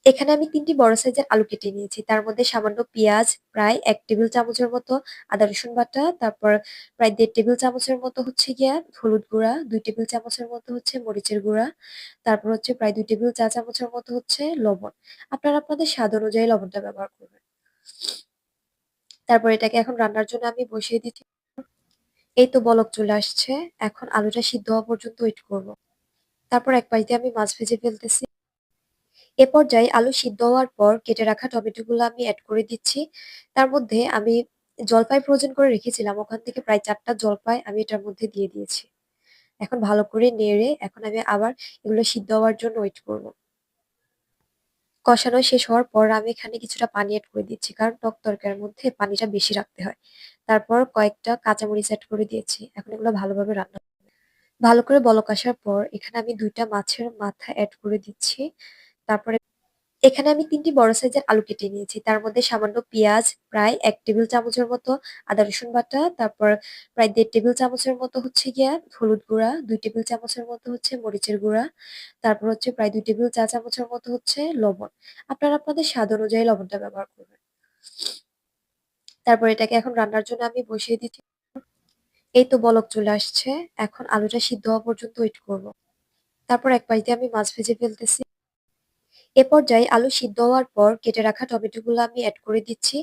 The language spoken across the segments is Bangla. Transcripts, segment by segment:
এখানে আমি ৩ টি বড় সাইজের আলু কেটে নিয়েছি। তার মধ্যে সামান্য পেঁয়াজ, প্রায় ১ টেবিল চামচের মতো আদা রসুন বাটা, তারপর প্রায় ১.৫ টেবিল চামচের মতো হচ্ছে গিয়ে হলুদ গুঁড়া, ২ টেবিল চামচের মতো হচ্ছে মরিচের গুঁড়া, তারপর হচ্ছে প্রায় ২ টেবিল চা চামচের মতো হচ্ছে লবণ। আপনারা আপনাদের স্বাদ অনুযায়ী লবণটা ব্যবহার করবেন। তারপর এটাকে এখন রান্নার জন্য আমি বসিয়ে দিচ্ছি। এই তো বলক চলে আসছে। এখন আলুটা সিদ্ধ হওয়া পর্যন্ত ওয়েট করব। তারপর এক পাশ দিয়ে আমি মাছ ভেজে ফেলতেছি। এ পর্যায়ে আলু সিদ্ধ হওয়ার পর কেটে রাখা টমেটোগুলো আমি এড করে দিচ্ছি। তার মধ্যে আমি জলপাই ফ্রোজেন করে রেখেছিলাম। ওখান থেকে প্রায় ৪ টা জলপাই আমি এটার মধ্যে দিয়ে দিয়েছি। এখন ভালো করে নেড়ে এখন আমি আবার এগুলো সিদ্ধ হওয়ার জন্য ওয়েট করব। কষানো শেষ হওয়ার পর আমি এখানে কিছুটা পানি এড করে দিচ্ছি। কারণ টক তরকারির মধ্যে পানিটা বেশি রাখতে হয়। তারপর কয়েকটা কাঁচামরিচ এড করে দিয়েছি। এখন এগুলো ভালোভাবে রান্না ভালো করে বলক আসার পর এখানে আমি ২ টা মাছের মাথা এড করে দিচ্ছি। তারপরে এখানে আমি ৩ টি বড় সাইজের আলু কেটে নিয়েছি। তার মধ্যে সামান্য পেঁয়াজ, প্রায় ১ টেবিল চামচের মতো আদা রসুন বাটা, তারপর প্রায় ১.৫ টেবিল চামচের মতো হচ্ছে গিয়ে হলুদ গুঁড়া, ২ টেবিল চামচের মতো হচ্ছে মরিচের গুঁড়া, তারপর হচ্ছে প্রায় ২ টেবিল চা চামচের মতো হচ্ছে লবণ। আপনারা আপনাদের স্বাদ অনুযায়ী লবণটা ব্যবহার করবেন। তারপর এটাকে এখন রান্নার জন্য আমি বসিয়ে দিচ্ছি। এই তো বলক চলে আসছে। এখন আলুটা সিদ্ধ হওয়া পর্যন্ত ওয়েট করব। তারপর এক পাশ দিয়ে আমি মাছ ভেজে ফেলতেছি। এ পর্যায়ে আলু সিদ্ধ হওয়ার পর কেটে রাখা টমেটোগুলো আমি এড করে দিচ্ছি।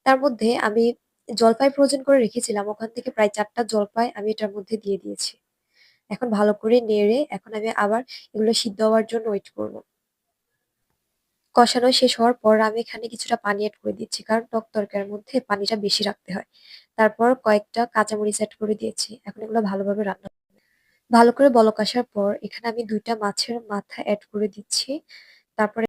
তার মধ্যে আমি জলপাই ফ্রোজেন করে রেখেছিলাম। ওখান থেকে প্রায় ৪ টা জলপাই আমি এটার মধ্যে দিয়ে দিয়েছি। এখন ভালো করে নেড়ে এখন আমি আবার এগুলো সিদ্ধ হওয়ার জন্য ওয়েট করব। কষানো শেষ হওয়ার পর আমি এখানে কিছুটা পানি এড করে দিচ্ছি। কারণ টক তরকারির মধ্যে পানিটা বেশি রাখতে হয়। তারপর কয়েকটা কাঁচামরিচ এড করে দিয়েছি। এখন এগুলো ভালোভাবে রান্না ভালো করে বলক আসার পর এখানে আমি ২ টা মাছের মাথা এড করে দিচ্ছি। তারপরে